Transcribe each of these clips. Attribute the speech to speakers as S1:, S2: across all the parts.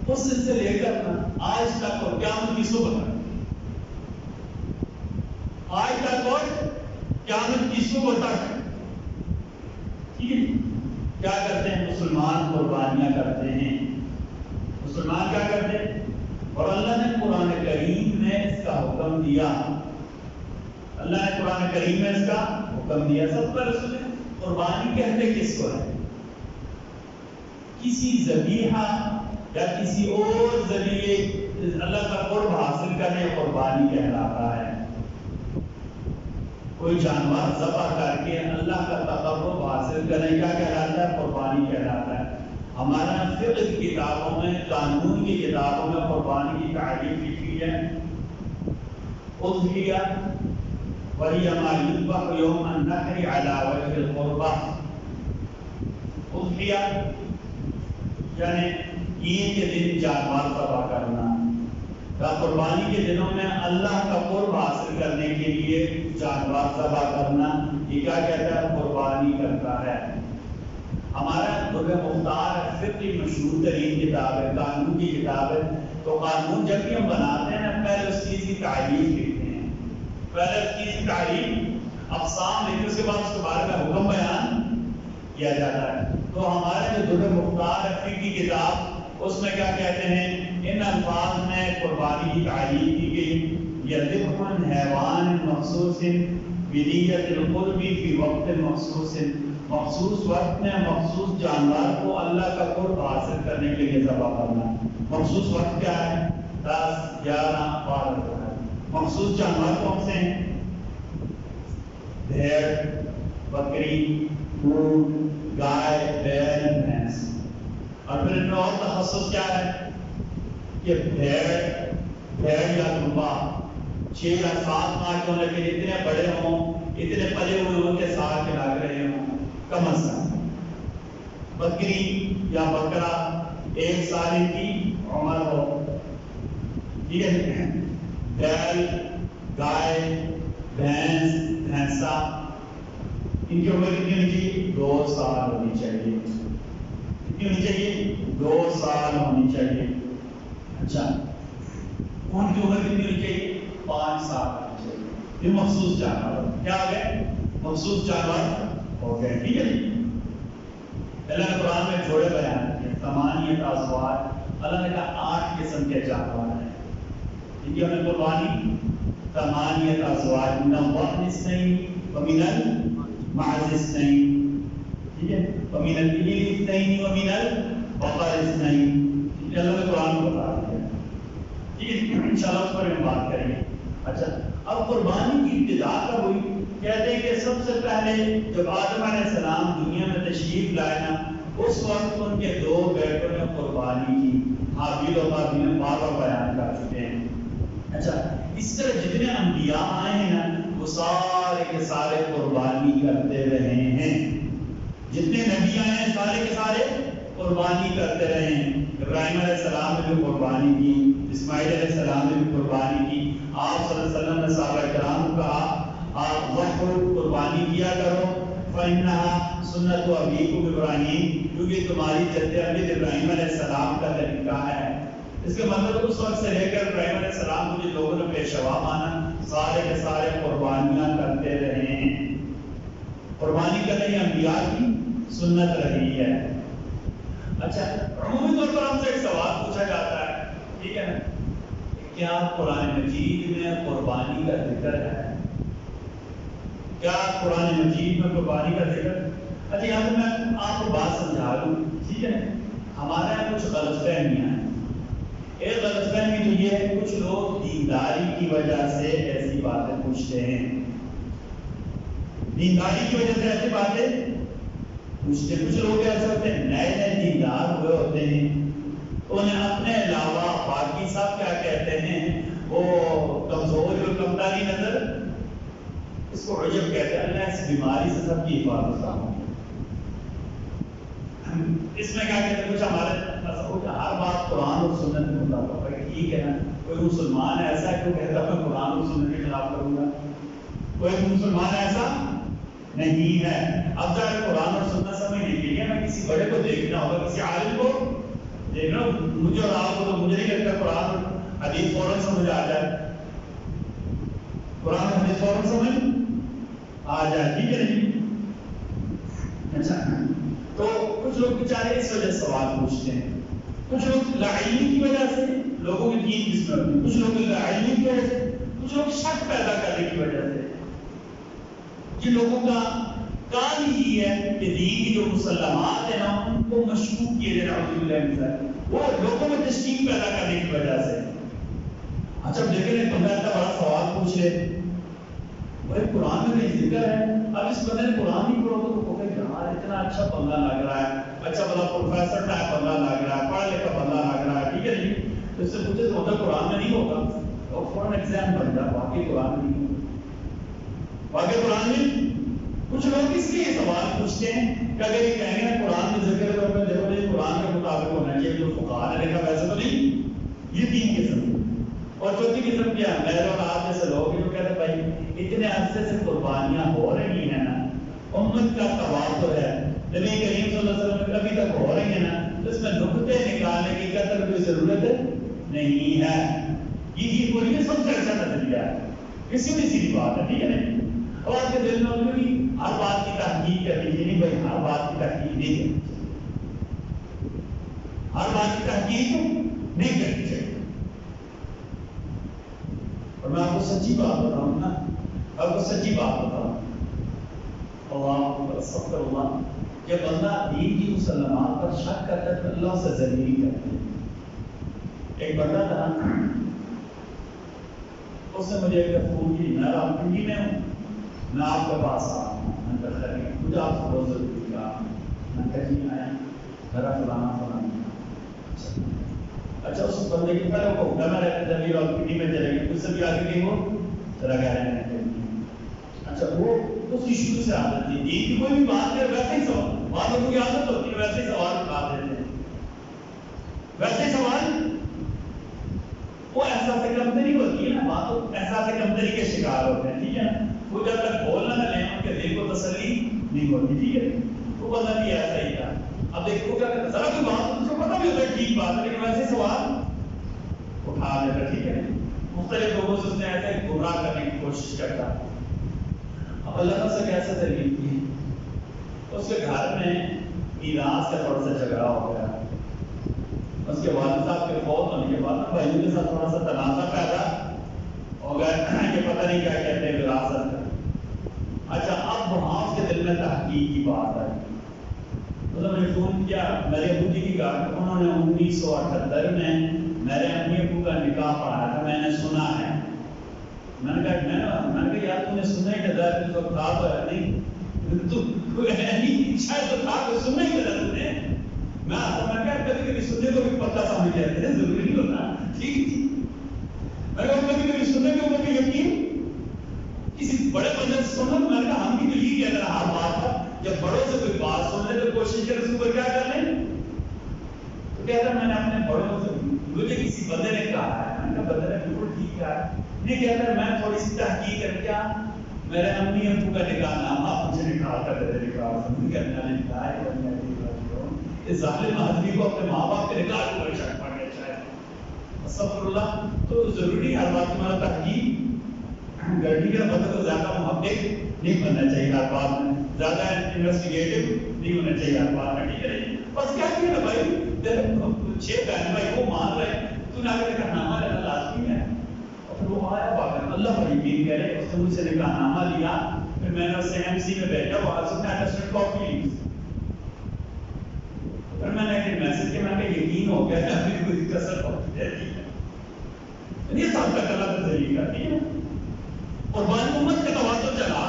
S1: اس دن سے لے کر آج تک اور قیامت کی صبح تک، آج تک اور قیامت کی صبح تک، ٹھیک ہے، کیا کرتے ہیں مسلمان؟ قربانیاں کرتے ہیں۔ مسلمان کیا کرتے ہیں؟ اور اللہ نے قرآن کریم میں اس کا حکم دیا، اللہ نے قرآن کریم میں اس کا حکم دیا۔ سب پر سنیں، قربانی کہتے کس کو ہے؟ کسی ذبیحہ یا کسی اور ذریعے اللہ کا قرب حاصل کرنے قربانی کہلاتا ہے۔ کوئی جانور ذبح کر کے اللہ کا تقرب حاصل کرنے کیا کہلاتا ہے؟ قربانی کہلاتا ہے۔ ہمارا فقہ کی کتابوں میں، قانون کی کتابوں میں قربانی کی تعریف لکھی ہے، اضحیہ وہی ما یذبح یوم النحر علی وجہ القربہ۔ اضحیہ یعنی عید کے دن جانور ذبح کرنا، یا قربانی کے دنوں میں اللہ کا قرب حاصل کرنے کے لیے جانور ذبح کرنا، یہ کیا کہتا ہے؟ قربانی کرتا ہے۔ ہمارا درر مختار فقہ مشہور ترین کتاب ہے، قانون کی کتاب ہے۔ تو قانون جب بھی ہم بناتے ہیں نا، پہلے اس چیز کی تعریف لکھتے ہیں، پہلے اس چیز کی تعریف اقسام لکھتے، اس کے بعد اس کے بارے میں حکم بیان کیا جاتا ہے۔ تو ہمارے جو درر مختار فقہ کی کتاب، اس میں کیا کہتے ہیں؟ ان الفاظ میں قربانی کی تعریف کی گئی، یذبح حیوان مخصوص بدیۃ القرب فی وقت مخصوص، مخصوص وقت میں مخصوص جانور کو اللہ کا قرب حاصل کرنے کے لیے ذبح کرنا۔ مخصوص وقت کیا ہے؟ 10، 11، 12۔ مخصوص جانور کون سے ہیں؟ بھیڑ، بکری، اونٹ، گائے، بیل، بھینس۔ اور پھر ان میں اور تخصص کیا ہے کہ بھیڑ یا دمبا 6 یا 7 ماہ کے ہوں، لیکن اتنے بڑے ہوں، اتنے پلے ہوئے ہوں کہ سال کے لگ رہے ہوں کم از کم۔ بکری یا بکرا 1 سال کی عمر ہو، ٹھیک ہے۔ بیل، گائے، بھینس، بھینسا، ان کی عمر کتنی ہونی چاہیے؟ 2 سال ہونی چاہیے۔ کتنی ہونی چاہیے؟ 2 سال ہونی چاہیے۔ اچھا، ان کی عمر کتنی ہونی چاہیے؟ 5 سال ہونی چاہیے۔ یہ مخصوص جانور کیا ہو گئے؟ مخصوص جانور ہو گئے، ٹھیک ہے۔ اللہ نے قرآن میں جوڑے بیان کیے، 8 ازواج، اللہ نے کہا 8 قسم کے جانور ہیں جن کی ہمیں قربانی 8 ازواج، من الضأن اثنين ومن المعز اثنين، ٹھیک ہے، ومن الإبل اثنين ومن البقر اثنين، اللہ نے قرآن کو بتا دیا، ٹھیک ہے۔ انشاءاللہ اس پر ہم بات کریں گے۔ اچھا، اب قربانی کی ابتدا کب ہوئی؟ کہتے ہیں کہ سب سے پہلے جب آدم علیہ السلام دنیا میں تشریف لائے نا، اس وقت ان کے 2 بیٹوں نے قربانی کی، حابیل و قابیل، بار بار بیان کر چکے ہیں۔ اچھا، اس طرح جتنے انبیاء آئے ہیں نا، وہ سارے کے سارے قربانی کرتے رہے ہیں۔ جتنے نبی آئے ہیں سارے کے سارے قربانی کرتے رہے ہیں۔ ابراہیم علیہ السلام نے بھی قربانی کی، اسماعیل علیہ السلام نے بھی قربانی کی۔ آپ صلی اللہ علیہ وسلم نے صحابہ کرام کو کہا آپ ضحوا قربانی کیا کرو، فإنها سنت ابیکم ابراہیم، کیونکہ تمہاری جد ابی ابراہیم علیہ السلام کا طریقہ ہے۔ اس کے مطلب اس وقت سے لے کر ابراہیم علیہ السلام کو جن لوگوں نے پیشوا مانا، سارے کے سارے قربانیاں کرتے رہے ہیں۔ قربانی کرنے یہ انبیاء کی سنت رہی ہے۔ اچھا، عمومی طور پر ہم سے ایک سوال پوچھا جاتا ہے، ٹھیک ہے نا، کیا قرآن مجید میں قربانی کا ذکر ہے؟ کیا قرآن مجید میں قربانی کا ذکر؟ اچھا، یہاں پہ میں آپ کو بات سمجھا دوں، ٹھیک ہے نا۔ ہمارے یہاں کچھ غلط فہمیاں ہیں۔ ایک غلط فہمی تو یہ ہے، کچھ لوگ دینداری کی وجہ سے ایسی باتیں پوچھتے ہیں، دینداری کی وجہ سے ایسی باتیں پوچھتے ہیں۔ کچھ لوگ ایسے ہوتے ہیں نئے نئے دیندار ہوئے ہوتے ہیں، انہیں اپنے علاوہ باقی سب کیا کہتے ہیں، وہ کمزور اور کمتاری نظر، اس کو عجب کہتے ہیں۔ اللہ اس بیماری سے سب کی حفاظت کرتا ہے۔ اس میں کیا کہتے ہیں، کچھ ہمارے ہر بات قرآن اور سنت میں مطابق ہے، ٹھیک ہے نا۔ کوئی مسلمان ایسا ہے جو کہتا ہے میں قرآن اور سنت کے خلاف کروں گا، کوئی مسلمان ایسا نہیں ہے۔ اب جا کے قرآن اور سنت سمجھنے کے لیے میں کسی بڑے کو دیکھنا ہوگا، کسی عالم کو دیکھ رہا ہوں مجھے اور آپ کو تو مجھے نہیں لگتا قرآن حدیث فوراً سمجھ آ جائے. قرآن حدیث فوراً سمجھ آ جائے, ٹھیک ہے نہیں. اچھا تو کچھ لوگ بیچارے اس وجہ سے سوال پوچھتے ہیں, کچھ لوگ لاعلمی کی وجہ سے لوگوں کے دین جس میں ہوتی ہے, کچھ لوگ لاعلمی کی وجہ سے, کچھ لوگ شک پیدا کرنے کی وجہ سے. جن لوگوں کا کام ہی ہے کہ دین کی جو مسلمات ہیں نا ان کو مشکوک کیے جائے, وہ لوگوں میں تشکیل پیدا کرنے کی وجہ سے. اچھا دیکھیں ایک بندہ اتنا بڑا سوال پوچھ لے, بھائی قرآن میں کہیں ذکر ہے, اب اس بندے نے قرآن نہیں پڑھا تو کہ یار اتنا اچھا بندہ لگ رہا ہے, اچھا بڑا پروفیسر ٹائپ بندہ لگ رہا ہے, پڑھا لکھا بندہ لگ رہا ہے, ٹھیک ہے نہیں. تو اس سے پوچھے تو مطلب قرآن میں نہیں ہوگا, اور فوراً ایگزام بن جائے واقعی قرآن میں نہیں ہوگا, واقعی قرآن میں. کچھ لوگ اس لیے سوال پوچھتے ہیں کہ اگر یہ کہیں گے قرآن میں ذکر ہے تو دیکھو یہ قرآن کے مطابق ہونا چاہیے, جو فقہاء نے لکھا ویسے تو نہیں. یہ تین قسم. اور چوتھی قسم کیا, میرے اور آپ جیسے لوگ جو کہتے ہیں بھائی اتنے عرصے سے قربانیاں ہو رہی ہیں نا, امت کا تواتر ہے, نبی کریم صلی اللہ علیہ وسلم ابھی تک ہو رہی ہیں نا, تو اس میں نقطے نکالنے کی قدر کوئی ضرورت نہیں ہے. یہ کوئی سب سے اچھا نظریہ ہے, کسی بھی سیدھی بات ہے, ٹھیک ہے نا. اور آپ کے دل میں ہوگا کہ ہر بات کی تحقیق کرنی چاہیے, نہیں بھائی ہر بات کی تحقیق نہیں کرنی چاہیے, ہر بات کی تحقیق نہیں کرنی چاہیے. اور میں آپ کو سچی بات بتاؤں نا, آپ کو سچی بات بتاؤں, اللہ استغفر اللہ, کہ بندہ دین کی مسلمات پر شک کرتا ہے تو اللہ سے ذلیل کرتے ہیں. ایک بندہ تھا, اس نے مجھے ایک فون کی, میں راولپنڈی میں ہوں, میں آپ کے پاس آ رہا ہوں, میں نے کہا مجھے آپ سے بہت ضروری تھا. میں نے کہا جی آیا, میرا فلانا فلانا. اچھا اس بندے کی پہلے کو میں رہتا تھا راولپنڈی میں چلے گئے, اس سے بھی آگے گئی وہ چلا گیا رہنے کے لیے. اچھا وہ اس کی شروع سے عادت تھی, دین کی کوئی بھی بات کر ویسے ہی سوال, بات لوگوں کی عادت ہوتی ہے ویسے ہی سوال اٹھا دیتے ہیں, ویسے ہی سوال. وہ احساس کمتری ہوتی ہے نا, بات احساس کمتری کے شکار ہوتے ہیں, ٹھیک ہے نا. وہ جب تک بولنا نہ لیں ان کے دل کو تسلی نہیں ہوتی, ٹھیک ہے. وہ بندہ بھی ایسا ہی تھا. اب دیکھو کیا کرتا, ذرا کوئی بات اس کو پتہ بھی ہوتا ہے ٹھیک بات ہے, لیکن ویسے سوال اٹھا دیتا, ٹھیک ہے. مختلف لوگوں سے اس نے ایسے گمراہ کرنے کی کوشش کرتا. اب اللہ تعالیٰ سے کیسے ترغیب کی, اس کے گھر میں میراث کا تھوڑا سا جھگڑا ہو گیا. اس کے والد صاحب کے فوت ہونے کے بعد بھائیوں کے ساتھ تھوڑا سا تنازع پیدا ہو گیا کہ پتہ نہیں کیا کہتے ہیں وراثت. اچھا اب وہاں اس کے دل میں تحقیق کی بات آئی. مطلب نے فون کیا میرے ابو جی کی گھر, انہوں نے 1978 میں میرے امی ابو کا نکاح پڑھایا تھا, میں نے سنا ہے. میں نے کہا یار تم نے سنا ہی تھا, تو تھا تو ہے نہیں, شاید تو تھا تو سننا ہی تھا تم نے. میں کبھی کبھی سننے کو بھی پتہ سمجھ جاتے ہیں, ضروری نہیں ہوتا, ٹھیک ہے. میں کبھی کبھی سننے کے اوپر یقین کسی بڑے بندے سے سننا, میں نے کہا ہم بھی تو یہی کہتے ہیں ہر بات پر جب بڑوں سے کوئی بات سننے تو کوشش کریں اس کو کیا کر لیں. تو کہتا میں نے اپنے بڑوں سے, مجھے کسی بندے نے کہا ہے, میں نے کہا بندے نے بالکل ٹھیک کہا ہے. نہیں کہتا میں تھوڑی سی تحقیق کر کیا میرے امی ابو کا نکاح نامہ مجھے نکال کر دیتے, نکال کرنا نکاح ہے. اس ظالم آدمی کو اپنے ماں باپ کے نکاح کو شک پڑ گیا شاید, استغفر اللہ. تو ضروری ہر بات تمہارا تحقیق گرڈی کا مطلب تو زیادہ محقق نہیں بننا چاہیے, ہر بات میں زیادہ انویسٹیگیٹو نہیں ہونا چاہیے ہر بات میں, ٹھیک ہے. بس کیا کیا نا بھائی, 6 بہن بھائی وہ مان رہے, تو نے آگے نکاح نامہ لینا لازمی ہے. اور پھر وہ آیا باقی اللہ پر یقین کرے, اس نے مجھ سے نکاح نامہ لیا, پھر میں نے اسے MC میں بھیجا, وہاں سے نے اٹیسٹڈ کاپی لی. پھر میں نے ایک میسج کیا, میں نے یقین ہو گیا کہ ابھی کوئی کسر پڑتی ہے, ٹھیک ہے. یہ سب تک اللہ کا ذریعہ کرتی ہے. اور بانی امت کا تواتر چلا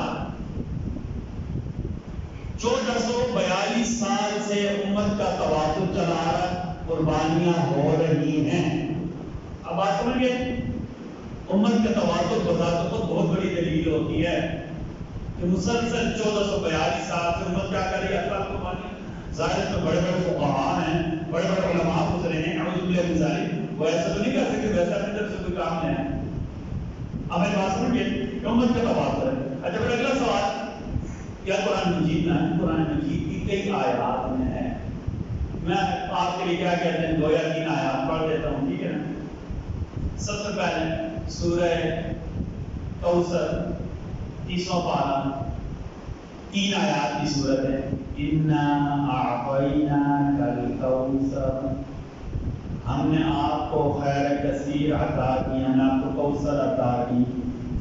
S1: 1442 سال سے امت کا تواتر چلا رہا ہے, قربانیاں ہو رہی ہیں. اب بات سمجھ گئے, امت کا تواتر بذات خود بہت بڑی دلیل ہوتی ہے کہ مسلسل 1442 سال سے امت کیا کر رہی ہے, اللہ قربانی. ظاہر تو بڑے بڑے فقہاء ہیں, بڑے بڑے علماء گزرے ہیں, اعوذ باللہ من ذالک, وہ ایسا تو نہیں کر سکتے, ویسا اپنی طرف سے کوئی کام نہیں ہے. اب ایک بات سمجھیے کہ امت کا تواتر ہے. اچھا پھر اگلا سوال, کیا قرآن مجید میں, قرآن مجید کی کئی آیات میں ہے, میں آپ کے لیے کیا کہتے ہیں 2 یا 3 آیات پڑھ دیتا ہوں، ٹھیک ہے نا؟ سب سے پہلے سورہ کوثر 30واں پارہ 3 آیات کی صورت ہے. اِنَّا أَعْطَيْنَاكَ الْكَوْثَرَ، ہم نے آپ کو خیر کثیر عطا کی، ہم نے آپ کو کوثر عطا کی.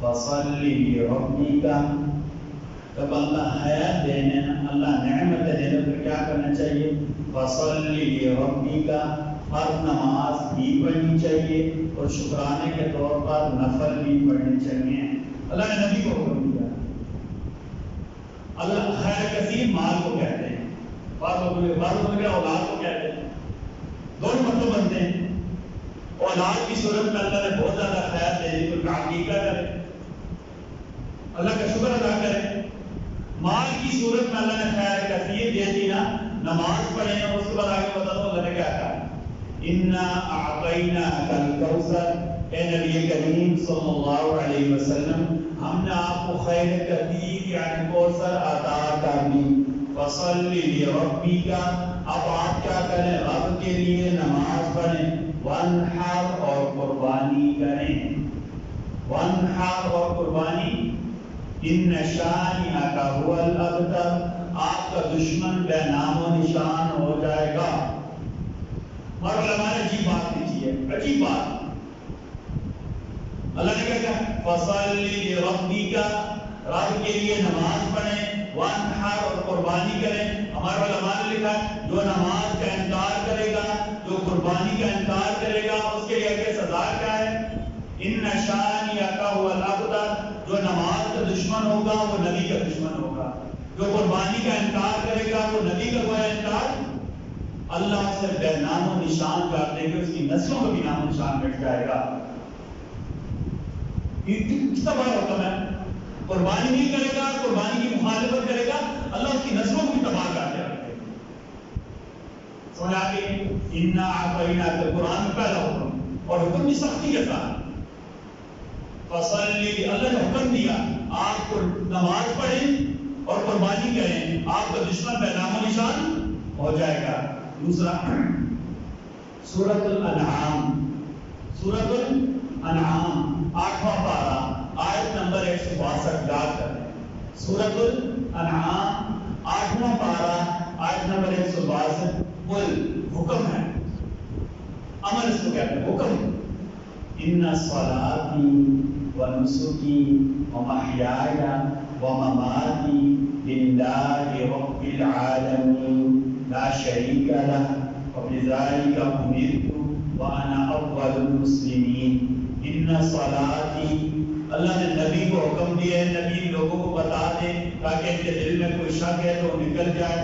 S1: فَصَلِّ لِرَبِّكَ، جب اللہ حیات دینے، اللہ نعمت دینے تو کیا کرنا چاہیے؟ فَصَلِّ لِرَبِّكَ، اور نماز بھی پڑھنی چاہیے اور شکرانے کے طور پر نفل بھی پڑھنے چاہیے. اللہ نے نبی کو حکم دیا. اللہ خیر کثیر مال کو کہتے ہیں، بعض لوگوں کے اولاد کو کہتے ہیں، دونوں مطلب بنتے ہیں. اولاد کی صورت میں اللہ نے بہت زیادہ خیر دے دی تو عقیقہ کرے، اللہ کا شکر ادا کرے. مال کی صورت میں اللہ نے خیر کثیر دے دی نا، نماز پڑھیں. اس کے بعد آگے بتا دو اللہ نے کیا کہا، اِنَّا أَعْطَيْنَاكَ الْكَوْثَرَ، اے نبی کریم صلی اللہ علیہ وسلم ہم نے آپ کو خیر کثیر یعنی کوثر عطا کر دی. فَصَلِّ لِرَبِّكَ، اب آپ کیا کریں؟ رب کے لیے نماز پڑھیں. وَانْحَرْ، اور قربانی کریں. وَانْحَرْ، اور قربانی. إِنَّ شَانِئَكَ هُوَ الْأَبْتَرُ، آپ کا دشمن بے نام و نشان ہو جائے گا. اور علماء نے عجیب بات لکھی ہے، عجیب بات. اللہ نے کہا فَصَلِّ لِرَبِّكَ، رب کے لیے نماز پڑھیں. وَانْحَرْ، اور قربانی کریں. ہمارے علماء نے لکھا ہے جو نماز کا انکار کرے گا، جو قربانی کا انکار کرے گا، اس کے لیے آگے سزا کیا ہے؟ إِنَّ شَانِئَكَ هُوَ الْأَبْتَرُ، جو نماز کا دشمن ہوگا وہ نبی کا دشمن ہوگا. جو قربانی کا انکار کرے گا وہ نبی کا ہوا انکار اللہ سے بے نام و نشان کر دے گا، اس کی نسلوں کا بھی نام و نشان مٹ جائے گا. کتنا بڑا حکم ہے. قربانی نہیں کرے گا، قربانی کی مخالفت کرے گا، اللہ اس کی نسلوں کو بھی تباہ کر دے گا. سمجھ آ گئی؟ اِنَّا أَعْطَيْنَاكَ، قرآن میں پہلا حکم، اور حکم بھی سختی کے ساتھ. فَصَلِّ، اللہ نے حکم دیا آپ کو نماز پڑھیں اور قربانی کریں، آپ کا دشمن بے نام و نشان ہو جائے گا. دوسرا سورۃ الانعام، سورۃ الانعام 8واں پارہ آیت نمبر 162 یاد کریں. سورۃ الانعام 8واں پارہ آیت نمبر 162. قل، حکم ہے، امر اس کو کہتے ہیں، حکم. إِنَّ صَلَاتِي وَنُسُكِي وَمَحْيَايَ وَمَمَاتِي لِلَّهِ رَبِّ الْعَالَمِينَ لَا شَرِيكَ لَهُ وَبِذَلِكَ أُمِرْتُ وَأَنَا أَوَّلُ الْمُسْلِمِينَ. إِنَّ صَلَاتِي، اللہ نے نبی کو حکم دیا ہے نبی لوگوں کو بتا دے تاکہ ان کے دل میں کوئی شک ہے تو نکل جائے.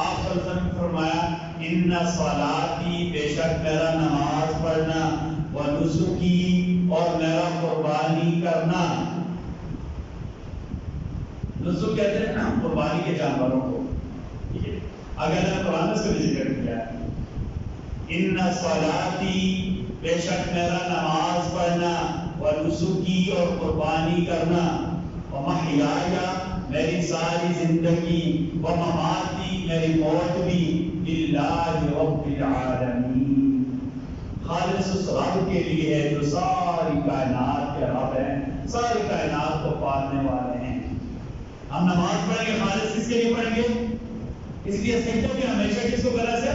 S1: آپ صلی اللہ علیہ وسلم نے فرمایا إِنَّ صَلَاتِي، بے شک میرا نماز پڑھنا، وَنُسُكِي، اور میرا قربانی کرنا. نسک کہتے ہیں قربانی کے جانوروں کو. اگر اللہ نے قرآن میں اس کا بھی ذکر کیا ہے. إِنَّ صَلَاتِي، بے شک میرا نماز پڑھنا، وَنُسُكِي، اور قربانی کرنا، وَمَحْيَايَ، میری ساری زندگی، وَمَمَاتِي، میری موت بھی، لِلَّهِ رَبِّ الْعَالَمِينَ، خالص اس رب کے لیے ہے جو ساری کائنات کے رب ہیں، ساری کائنات کو پالنے والے ہیں. ہم نماز پڑھیں گے خالص کس کے لیے پڑھیں گے؟ اس لیے سجدہ بھی ہمیشہ کس کو کرنا سے؟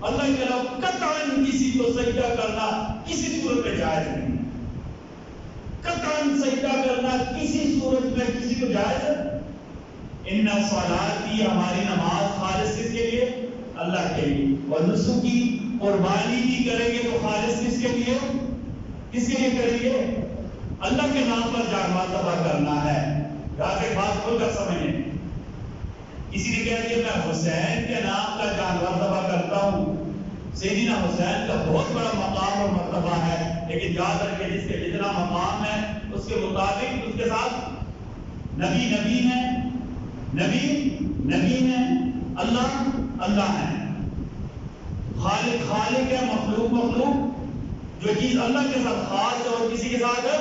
S1: اللہ کے علاوہ قطعاً کسی کو سجدہ کرنا کسی صورت میں جائز نہیں. قطعاً سجدہ کرنا کسی صورت میں کسی کو جائز ہے. ان صلاتی، ہماری نماز خالص کس کے لیے؟ اللہ کے لیے. اور نسکی، قربانی بھی کریں گے تو خالص کس کے لیے؟ کس کے لیے کریں گے؟ اللہ کے نام پر جانور ذبح کرنا ہے. یہاں سے بات کھول کر سمجھیں. کسی نے کہا کہ میں حسین کے نام کا جانور ذبح کرتا ہوں. سیدنا حسین کا بہت بڑا مقام اور مرتبہ ہے، لیکن یاد رکھیں جس کے جتنا مقام ہے اس کے مطابق اس کے ساتھ نبی نبی ہے، نبی نبی ہے، اللہ اللہ ہے، خالق خالق ہے، مخلوق مخلوق. جو چیز اللہ کے ساتھ خاص ہے اور کسی کے ساتھ ہے.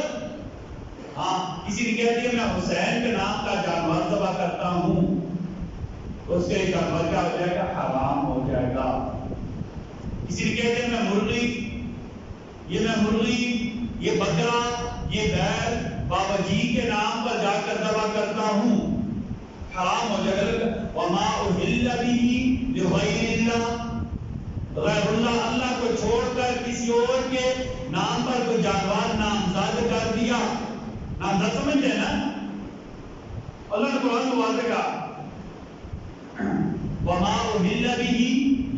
S1: ہاں کسی نے کہہ دیا میں حسین کے نام کا جانور ذبح کرتا ہوں تو اس کے جانور کیا ہو جائے گا؟ حرام ہو جائے گا. کسی نے کہتے ہیں میں مرغی، یہ بکرا، یہ بیل بابا جی کے نام پر جا کر ذبح کرتا ہوں، حرام ہو جائے گا۔ وما اہل به لغیر اللہ، غیر اللہ کو چھوڑ کر کسی اور کے نام پر کوئی جانور نامزد کر دیا، نامزد سمجھتے ہیں نا؟ اللہ نے قرآن کو واضح کہا وما اہل به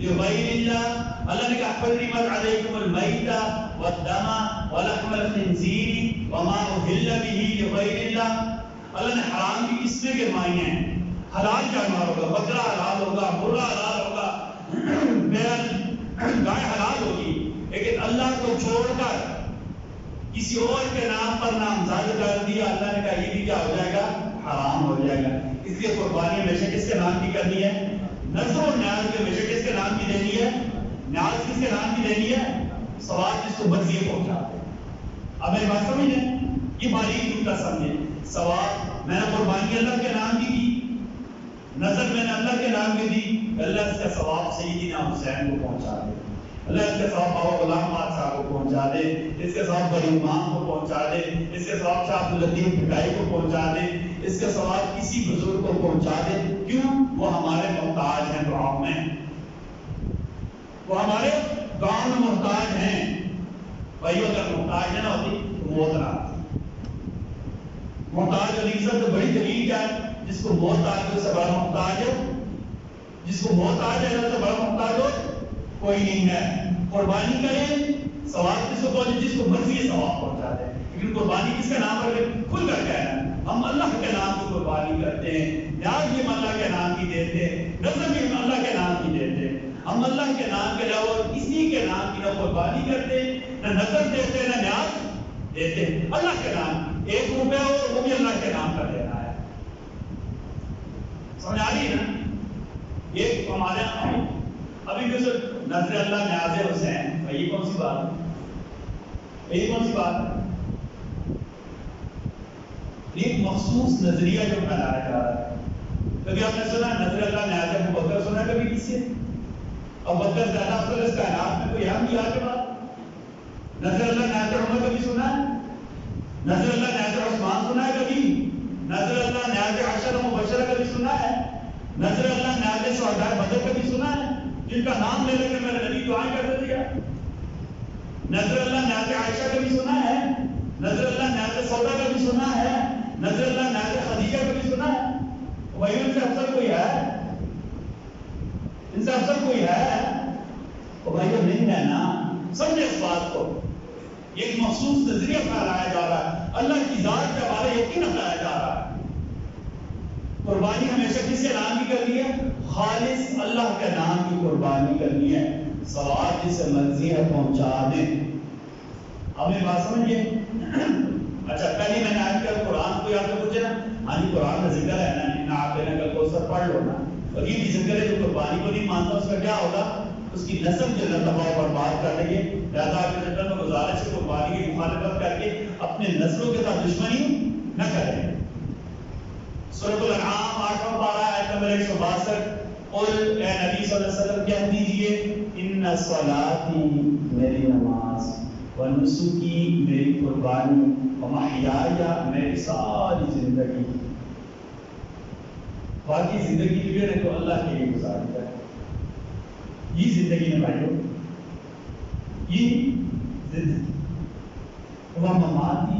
S1: لغیر اللہ، اللہ نے کہا حرمت علیکم المیتہ والدم ولحم الخنزیر وما اہل به لغیر اللہ، اللہ نے حرام کی قسمیں گرمائی ہیں، حلال جانور ہوگا، بکرا حلال ہوگا، مرغا حلال ہوگا، بیل گائے حلال ہوگی، لیکن اللہ کو چھوڑ کر کسی اور کے نام پر نامزد کر دیا، اللہ نے کہا یہ بھی کیا ہو جائے گا؟ حرام ہو جائے گا۔ اس لیے قربانی ہمیشہ کس کے نام کی کرنی ہے؟ نذر و نیاز کی ہمیشہ کس کے نام کی دینی ہے؟ نیاز کس کے نام کی دینی ہے؟ ثواب جس کو مرضی پہنچا دے۔ اب میری بات سمجھیں، یہ باریک نکتہ سمجھیں، ثواب میں نے قربانی اللہ کے نام کی کی، نظر میں نے اللہ کے نام کی دی، اللہ اس کا ثواب سیدنا حسین کو پہنچا دے، اللہ اس کے ثواب بابا غلام آباد صاحب کو پہنچا دے، اس کے ثواب بڑی امام کو پہنچا دے، اس کے ثواب شاہ عبداللطیف بھٹائی کو پہنچا دے، اس کے ثواب کسی بزرگ کو پہنچا دے۔ کیوں؟ وہ ہمارے محتاج ہیں دعاؤں میں، وہ ہمارے گاؤں میں محتاج ہیں۔ بھائی اگر محتاج ہے نہ ہوتی تو موت نہ آتی۔ محتاج علی سب سے بڑی دلیل کیا ہے؟ جس کو موت آ جائے اس سے بڑا محتاج ہے، جس کو موت آ جائے اس سے بڑا محتاج ہو کوئی نہیں ہے۔ قربانی کریں، ثواب کس کو پہنچے؟ جس کو مرضی ہے ثواب پہنچا دے، لیکن قربانی کس کے نام پر کھل کر کہنا ہم اللہ کے نام کی قربانی کرتے ہیں، نیاز بھی ہم اللہ کے نام کی دیتے ہیں، نذر بھی ہم اللہ کے نام کی دیتے ہیں، ہم اللہ کے نام کے علاوہ کسی کے نام کی نہ قربانی کرتے، نہ نذر دیتے، نہ نیاز دیتے، اللہ کے نام 1 روپے ہو وہ بھی اللہ کے نام کا دینا ہے۔ سمجھ آ رہی ہے نا؟ یہ ہمارے یہاں ابھی جو نذر اللہ نیاز حسین، یہ کون سی بات ہے؟ یہ کون سی بات ہے؟ ایک مخصوص نظریہ جو پھیلایا جا رہا ہے۔ کبھی آپ نے سنا نذر اللہ نیاز ابو بکر سنا کبھی کسی سے؟ ابو بکر زیادہ افضل اس کائنات میں کوئی اہم یاد کے بعد؟ نذر اللہ نیاز عمر کبھی سنا ہے؟ نذر اللہ نیاز عثمان سنا ہے کبھی؟ نذر اللہ نیاز عشرہ مبشرہ کبھی سنا ہے؟ نذر اللہ نیاز شہداء بدر کبھی سنا ہے جن کا نام لے لے کر میرے نبی دعائیں کرتے دیا؟ نذر اللہ نیاز عائشہ کبھی سنا ہے؟ نذر اللہ نیاز سودا کبھی سنا ہے؟ نذر اللہ نیاز خدیجہ کبھی سنا ہے؟ وہی ان سے افضل کوئی ہے؟ ان سے افضل کوئی ہے؟ وہ بھائی وہ نہیں ہے نا، سمجھے اس بات کو۔ ایک مخصوص نظریہ پھیلایا جا رہا ہے، اللہ کی ذات کے بارے یقین اپنایا جا رہا ہے۔ قربانی ہمیشہ کس کے نام کی کرنی ہے؟ خالص اللہ کے نام کی قربانی کرنی ہے، ثواب جسے مرضی ہے پہنچا دیں۔ اب یہ بات سمجھیے۔ اچھا پہلے میں نے آج کل قرآن کو یاد پوچھے نا، ہاں جی قرآن میں ذکر ہے نا آپ نے کل کو سر پڑھ لو نا، اور یہ بھی ذکر ہے جو قربانی کو نہیں مانتا اس کا کیا ہوگا؟ اس کی نسل جو ہے تباہ و برباد کر دیں گے۔ لہٰذا آپ کے میں گزارش ہے قربانی کی مخالفت کر کے اپنے نسلوں کے ساتھ دشمنی نہ کریں۔ سورۃ الانعام 8واں پارہ آیت نمبر 162، قل اے نبی صلی اللہ علیہ وسلم کہہ دیجئے ان صلاتی میری نماز، ونسکی میری قربانی، ومحیایا میری ساری زندگی، باقی زندگی جو ہے تو اللہ کے لیے گزارتا ہے۔ یہ زندگی میں بھائیو، یہ زندگی مماتی،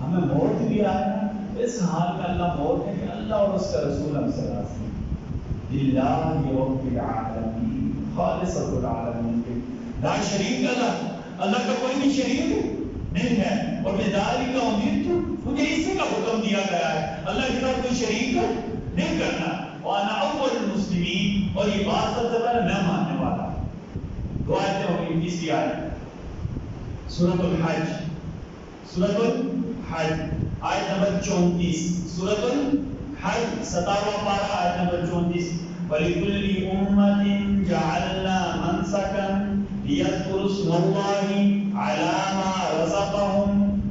S1: ہمیں موت بھی آیا اس حال میں اللہ موت ہے کہ اللہ اور اس کا رسول ہم سے راضی ہیں۔ للہ رب العالمین، خالص رب العالمین کے لا شریک اللہ کا کوئی بھی شریک نہیں ہے، اور بذالک امرت، مجھے اسی کا حکم دیا گیا ہے اللہ کے ساتھ کوئی شریک نہیں کرنا، وانا اول المسلمین، اور یہ بات سب سے پہلے میں ماننے والا ہوں۔ دو آیتیں ہوں گی، تیسری آیت سورۃ الحج، سورۃ الحج آیت نمبر 34، سورۃ الحج 17واں پارہ آیت نمبر 34، وَلِكُلِّ أُمَّةٍ جَعَلْنَا مَنْسَكًا لِيَذْكُرُوا اسْمَ اللَّهِ عَلَى مَا رَزَقَهُم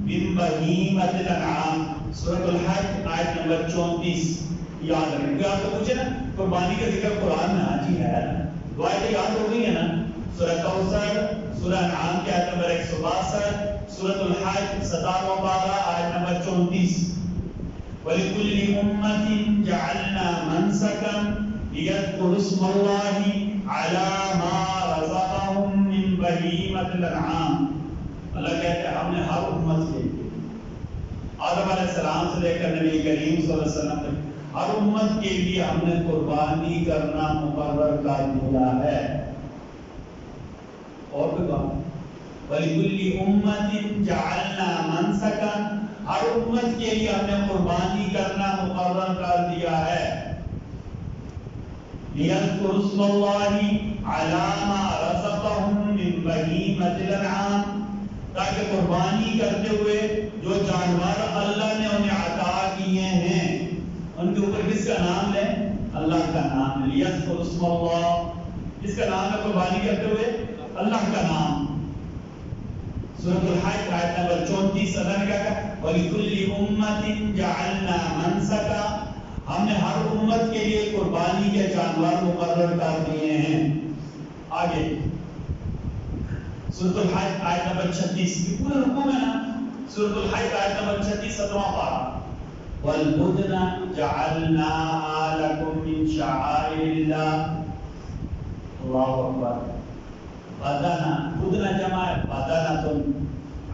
S1: مِّن بَهِيمَةِ الْأَنْعَامِ، سورۃ الحج آیت نمبر 34۔ یاد رکھیں گے، آپ کو پوچھے نا قربانی کا ذکر قرآن میں ہاں جی ہے، دو آیتیں یاد ہو گئی ہیں نا، سورہ کوثر، سورہ انعام کی آیت نمبر 162، سورۃ الحج 17واں پارہ آیت نمبر 34۔ وَلِكُلِّ أُمَّةٍ جَعَلْنَا مَنْسَكًا لِيَذْكُرُوا اسْمَ اللَّهِ عَلَى مَا رَزَقَهُم مِّن بَهِيمَةِ الْأَنْعَامِ۔ اللہ کہتے ہیں ہم نے ہر امت کے لیے، آدم علیہ السلام سے لے کر نبی کریم صلی اللہ علیہ وسلم تک ہر امت کے لیے ہم نے قربانی کرنا مقرر کر دیا ہے۔ اور بھی کہا وَلِكُلِّ أُمَّةٍ جَعَلْنَا مَنْسَكًا، ہر امت کے لیے ہم نے قربانی کرنا مقرر کر دیا ہے۔ لِيَذْكُرُوا اسْمَ اللَّهِ عَلَى مَا رَزَقَهُم مِّن بَهِيمَةِ الْأَنْعَامِ، تاکہ قربانی کرتے ہوئے جو جانور اللہ نے انہیں عطا کیے ہیں ان کے اوپر کس کا نام لیں؟ اللہ کا نام لیں۔ لِيَذْكُرُوا اسْمَ اللَّهِ، جس کا نام ہے قربانی کرتے ہوئے اللہ کا نام۔ سورۃ الحج آیت نمبر 34، اللہ نے کہا وَلِكُلِّ أُمَّةٍ جَعَلْنَا مَنْسَكًا، ہم نے ہر امت کے لیے قربانی کے جانور مقرر کر دیے ہیں۔ آگے سورۃ الحج آیت نمبر 36، یہ پورا رکوع ہے نا، سورۃ الحج آیت نمبر 36 7واں پارہ۔ وَالْبُدْنَ جَعَلْنَاهَا لَكُم مِّن شَعَائِرِ اللَّهِ، اللہ اکبر۔ بدنہ، بدنہ جمع ہے بدنۃ،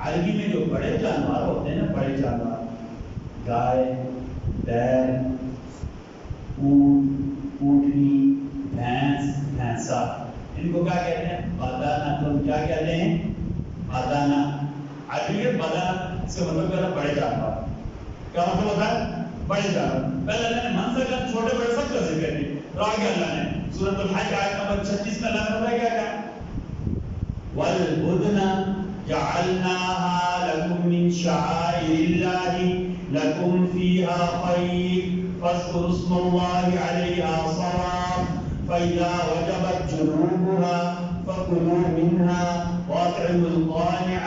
S1: عربی میں جو بڑے جانور ہوتے ہیں نا، بڑے جانور، گائے، بیل، اونٹ، اونٹنی، بھینس، بھینسا، ان کو کیا کہتے ہیں؟ بدنۃ۔ کیا کہتے ہیں؟ بدنہ۔ عربی میں بدنہ اس کا مطلب کیا ہے؟ بڑے جانور۔ کیا مطلب ہوتا ہے؟ بڑے جانور۔ پہلے اللہ نے منسک چھوٹے بڑے سب کا ذکر کیا، اور آگے اللہ نے سورۃ الحج آیت نمبر 36 میں اللہ نے بتایا کیا کیا؟ وَالْبُدْنَ جَعَلْنَاهَا لَكُم مِّن شَعَائِرِ اللَّهِ لَكُمْ فِيهَا خَيْرٌ فَاذْكُرُوا اسْمَ اللَّهِ عَلَيْهَا صَوَافَ فَإِذَا وَجَبَتْ جُنُوبُهَا فَكُلُوا مِنْهَا وَأَطْعِمُوا الْقَانِعَ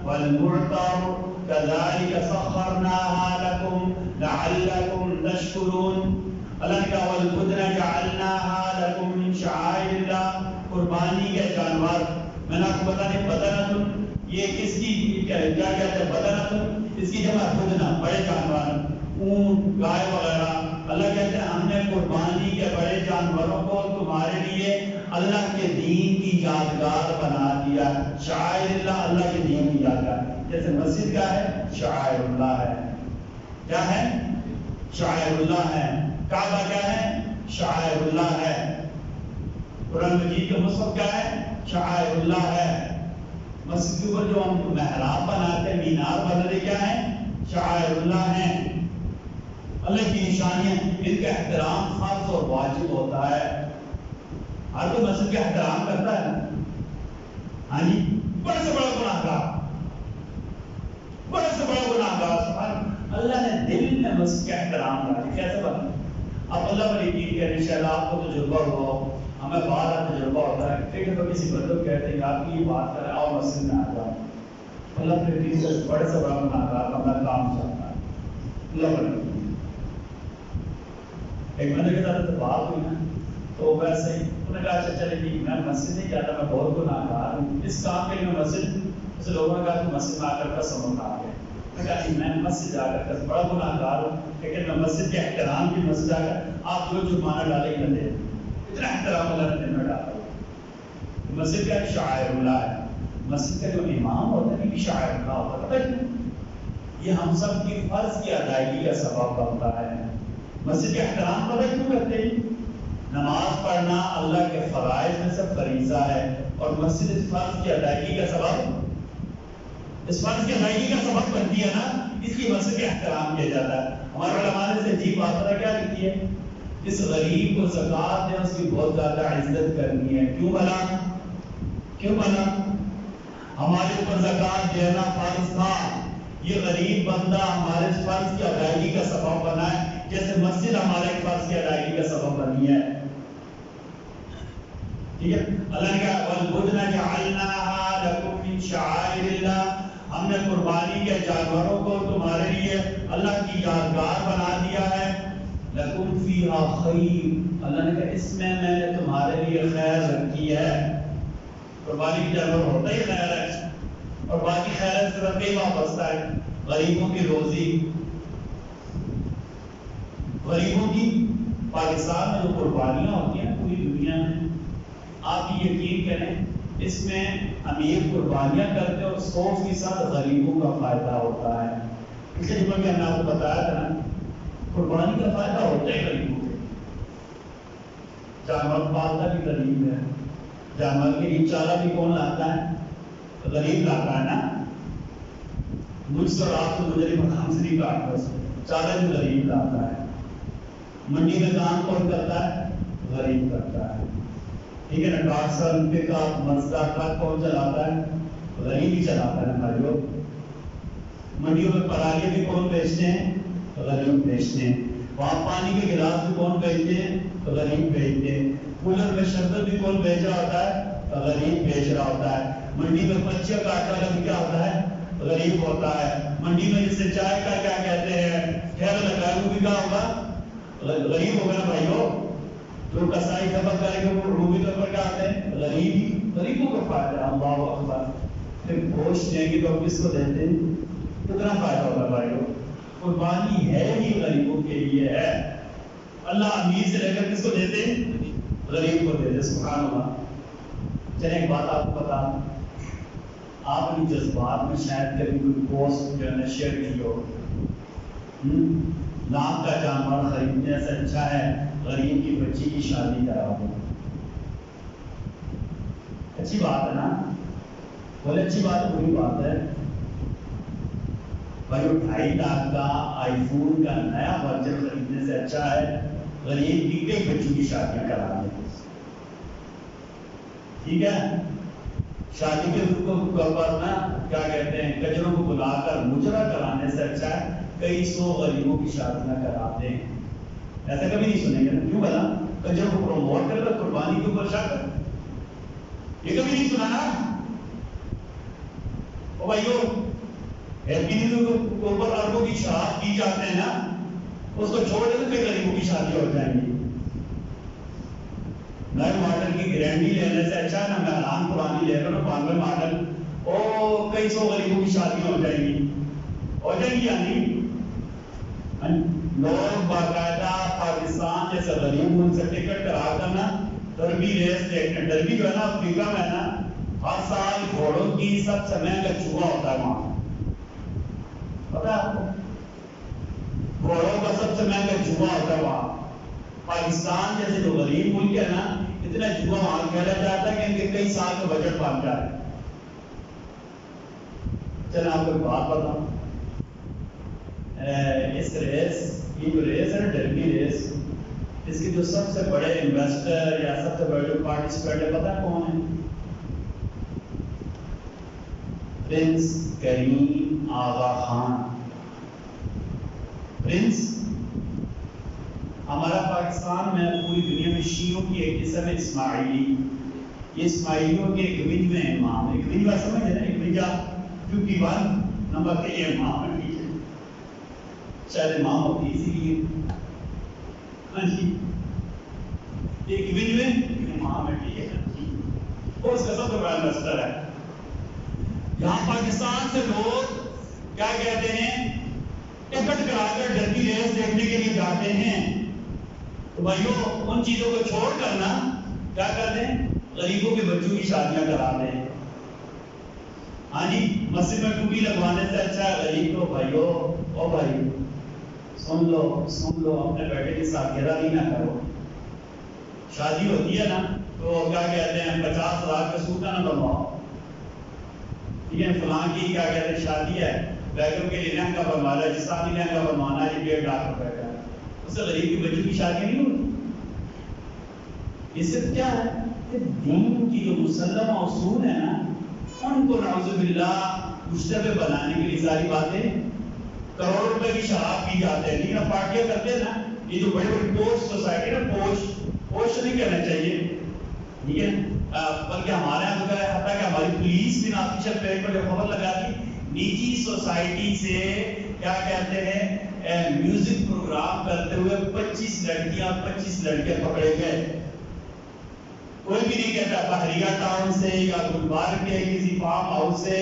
S1: وَالْمُعْتَرَّ كَذَلِكَ سَخَّرْنَاهَا لَكُمْ لَعَلَّكُمْ تَشْكُرُونَ۔ اللہ نے کہا وَالْبُدْنَ جَعَلْنَاهَا لَكُم مِّن شَعَائِرِ اللَّهِ، قربانی کے جانور۔ میں نے آپ کو بتا دیں بدنۃ یہ کس کی کیا کہتے ہیں؟ بدنۃ اس کی جمع بدنہ، بڑے جانور، اونٹ، گائے وغیرہ۔ اللہ کہتے ہیں ہم نے قربانی کے بڑے جانوروں کو تمہارے لیے اللہ کے دین کی یادگار بنا دیا۔ شعائر اللہ، اللہ کے دین کی یادگار۔ جیسے مسجد کیا ہے؟ شعائر اللہ ہے۔ کیا ہے؟ شعائر اللہ ہے۔ کعبہ کیا ہے؟ شعائر اللہ ہے۔ قرآن مجید کا مصحف کیا ہے؟ شعائر اللہ ہے۔ مسجد کے اوپر جو ہم محراب بناتے ہیں، مینار بناتے کیا ہیں؟ شعائر اللہ ہیں، اللہ کی نشانیاں۔ ان کا احترام فرض اور واجب ہوتا ہے۔ ہر کوئی مسجد کا احترام کرتا ہے نا؟ ہاں جی، بڑے سے بڑا گناہ گار، بڑے سے بڑا گناہ گار، اللہ نے دل میں مسجد کا احترام کیا۔ کیسے بنا؟ اب اللہ پر یقین کریں، انشاءاللہ آپ کو تجربہ ہوا، ہمیں باہر تجربہ ہوتا ہے، ٹھیک تو کسی بندے کو کہتے ہیں کہ آپ کی یہ بات کریں، آؤ مسجد میں آ جاؤ، اللہ پر یقین سے بڑے سے بڑا گناہ گار اپنا کام چلتا ہے۔ اللہ پر ایک بندے کے ساتھ بات ہوئی نا، تو ویسے ہی انہوں نے کہا اچھا چلے ٹھیک، میں مسجد نہیں جاتا، میں بہت گناہ گار ہوں، اس کام کے لیے میں مسجد، اسے لوگوں نے کہا کہ مسجد میں آ کر قسم اٹھا کے، میں کہا نہیں میں مسجد جا کر قسم، بڑا گناہ گار ہوں، لیکن میں مسجد کے احترام کی مسجد جا کر آپ جو جرمانہ ڈالیں گے دے، اتنا احترام اللہ نے دل میں ڈالا۔ مسجد کا شاعر اللہ ہے، مسجد کا جو امام ہوتا ہے یہ بھی شاعر اللہ ہوتا ہے۔ یہ ہم سب کی فرض کی ادائیگی کا سبب بنتا ہے۔ مسجد کے احترام پتہ کیوں کرتے ہیں؟ نماز پڑھنا اللہ کے فرائض میں سے فریضہ ہے، اور مسجد اس فرض کی ادائیگی کا سبب، اس فرض کی ادائیگی کا سبب بنتی ہے نا، اس کی مسجد کا احترام کیا جاتا ہے۔ ہمارے علماء نے سے عجیب بات پتہ کیا لکھی ہے؟ اس غریب کو زکوٰۃ دیں، اس کی بہت زیادہ عزت کرنی ہے۔ کیوں بنا؟ کیوں بنا؟ ہمارے اوپر زکوٰۃ دینا فرض تھا، یہ غریب بندہ ہمارے فرض کی ادائیگی کا سبب بنا ہے، جیسے مسجد ہمارے فرض کی ادائیگی کا سبب بنی ہے۔ ٹھیک ہے، اللہ نے کہا وَالْبُدْنَ جَعَلْنَاهَا لَكُم مِّن شَعَائِرِ اللَّهِ، ہم نے قربانی کے جانوروں کو تمہارے لیے اللہ کی یادگار بنا دیا ہے۔ لَكُمْ فِيهَا خَيْرٌ، اللہ نے کہا اس میں نے تمہارے لیے خیر رکھی ہے۔ قربانی کی جانور ہوتا ہی خیر ہے، اور باقی خیرات سے کئی وابستہ ہے. غریبوں کی روزی، غریبوں کی پاکستان میں جو قربانیاں ہوتی ہیں پوری دنیا میں، آپ یہ یقین کریں اس میں امیر قربانیاں کرتے ہیں اور 100% غریبوں کا فائدہ ہوتا ہے. پچھلے جمعے میں ہم نے آپ کو بتایا تھا نا، قربانی کا فائدہ ہوتا ہے غریبوں کو. جانور پالتا بھی غریب ہے، جانور کے لیے چارہ بھی کون لاتا ہے؟ غریب لاتا ہے نا. مجھ سے اور آپ کو مجھے مقام سے نہیں کاٹتا، چارہ بھی غریب لاتا ہے. منڈی میں کام کون کرتا ہے؟ غریب کرتا ہے. ٹھیک ہے نا. ٹرانسفر پک اپ مزدہ ٹرک کون چلاتا ہے؟ غریب ہی چلاتا ہے بھائیو. منڈیوں میں پرالیاں بھی کون بیچتے ہیں؟ غریب بیچتے ہیں. وہاں پانی کے گلاس بھی کون بیچتے ہیں؟ غریب بیچتے ہیں. کولر میں شربت بھی کون بیچ رہا ہوتا ہے؟ غریب بیچ رہا ہوتا ہے. منڈی میں پچیا کاٹنے والا بھی کیا ہوتا ہے؟ غریب ہوتا ہے. منڈی میں جسے چائے کا کیا کہتے ہیں ٹھیلا لگا وہ بھی کیا ہوگا؟ غریب ہوگا نا بھائیو. جو کسائی سبق کرے گا وہ روبی طور پر کیا آتے ہیں؟ غریب ہی. غریبوں کو فائدہ. اللہ اکبر. پھر گوشت دیں گے تو کس کو دیتے ہیں؟ کتنا فائدہ ہوگا بھائیو. قربانی ہے ہی غریبوں کے لیے ہے. اللہ امیر سے لے کر کس کو دیتے ہیں؟ غریب کو دیتے. سبحان اللہ. چلیں ایک بات آپ کو بتا، آپ اپنی جذبات میں شاید کبھی کوئی پوسٹ جو ہے نا شیئر کی ہو، لاکھ کا جانور خریدنے سے اچھا ہے غریب کی بچی کی شادی کرا دو. اچھی بات ہے نا؟ بولے اچھی بات ہے، بری بات ہے بھائی. 2.5 لاکھ کا آئی فون کا نیا ورژن خریدنے سے اچھا ہے غریب کی کئی بچوں کی شادیاں کرا دیں. ٹھیک ہے. شادی کے پر نا کیا کہتے ہیں کچروں کو بلا کر مجرا کرانے سے اچھا ہے کئی 100 غریبوں کی شادیاں کراتے ہیں. ایسا کبھی نہیں سنیں گے. کیوں بلا کچروں کو پروموٹ کر رہا قربانی کے اوپر شا کر؟ یہ کبھی نہیں سنا نا. او بھائیو ہیپی نیو کے اوپر اربوں کی شراب کی جاتے ہیں نا، اس کو چھوڑ دیں تو کئی غریبوں کی شادی ہو جائیں گی. نئے ماڈل کی گارنٹی لینے سے اچھا نا میں اعلان پرانی لے کر 92 ماڈل او کئی 100 غریبوں کی شادیاں ہو جائیں گی. ہو جائیں گی یعنی لوگ باقاعدہ پاکستان جیسے غریب ملک سے ٹکٹ کرا کر نا ڈربی ریس دیکھتے ہیں. ڈربی جو ہے نا افریقہ میں ہے نا، ہر سال گھوڑوں کی سب سے مہنگا چوہا ہوتا ہے وہاں. پتا ہے آپ کو؟ گھوڑوں کا سب سے مہنگا چوہا ہوتا ہے وہاں. پاکستان جیسے جو غریب ملک ہے نا، اتنا چوہا وہاں کھیلا جاتا ہے کہ ان کے کئی سال کا بجٹ بن جائے. چلیں آپ کو ایک بات بتاؤں، اس ریس یہ جو ریس ہے نا ڈربی ریس، اس کے جو سب سے بڑے انویسٹر یا سب سے بڑے جو پارٹیسپینٹ ہے پتا ہے کون ہے؟ پرنس کریم آغا خان. پرنس ہمارا پاکستان میں پوری دنیا میں شیعوں کی ایک قسم ہے اسماعیلی. یہ اسماعیلیوں کے 51ویں امام ہے. 51واں سمجھ ہے نا، 51 نمبر کے یہ امام ہے. ٹھیک ہے، شاید امام ہوتی اسی لیے. ہاں جی 51ویں امام ہے. ٹھیک ہے، وہ اس کا سب سے بڑا انویسٹر ہے. یہاں پاکستان سے لوگ کیا کہتے ہیں ٹکٹ کرا کر ڈربی ریس دیکھنے کے لیے جاتے ہیں. تو بھائیو ان چیزوں کو چھوڑ کر نا کیا کرتے ہیں غریبوں کے بچوں کی شادیاں کرا دیں. ہاں جی مسجد میں ٹوپی لگوانے سے اچھا ہے غریب کو. بھائیو او بھائی سن لو اپنے بیٹے کی سالگرہ بھی نہ کرو. شادی ہوتی ہے نا تو کیا کہتے ہیں 50,000 کا سوٹ نہ بنواؤ. ٹھیک ہے، فلاں کی کیا کہتے ہیں شادی ہے بیگم کے لیے لہنگا بنوا رہا ہے، جسانی لہنگا بنوانا ہے 1.5 لاکھ روپے کا. اس سے غریب کی بچوں کی شادی نہیں ہوتی. یہ صرف کیا ہے کہ دین کی جو مسلمہ اصول ہے نا ان کو نعوذ باللہ مشتبہ بنانے کے لیے ساری باتیں کروڑوں روپے کی شراب پی جاتے ہیں. لیکن پارٹیاں کرتے ہیں نا یہ جو بڑی بڑی پوش سوسائٹی نا پوش نہیں کہنا چاہیے. ٹھیک ہے، بلکہ ہمارے یہاں تو حتیٰ کہ ہماری پولیس بھی نافذ پیج پر جو خبر لگاتی نجی سوسائٹی سے کیا کہتے ہیں میوزک پروگرام کرتے ہوئے 25 لڑکیاں پکڑے گئے. کوئی بھی نہیں کہتا بحریہ ٹاؤن سے یا گلبرگ کے کسی فارم ہاؤس سے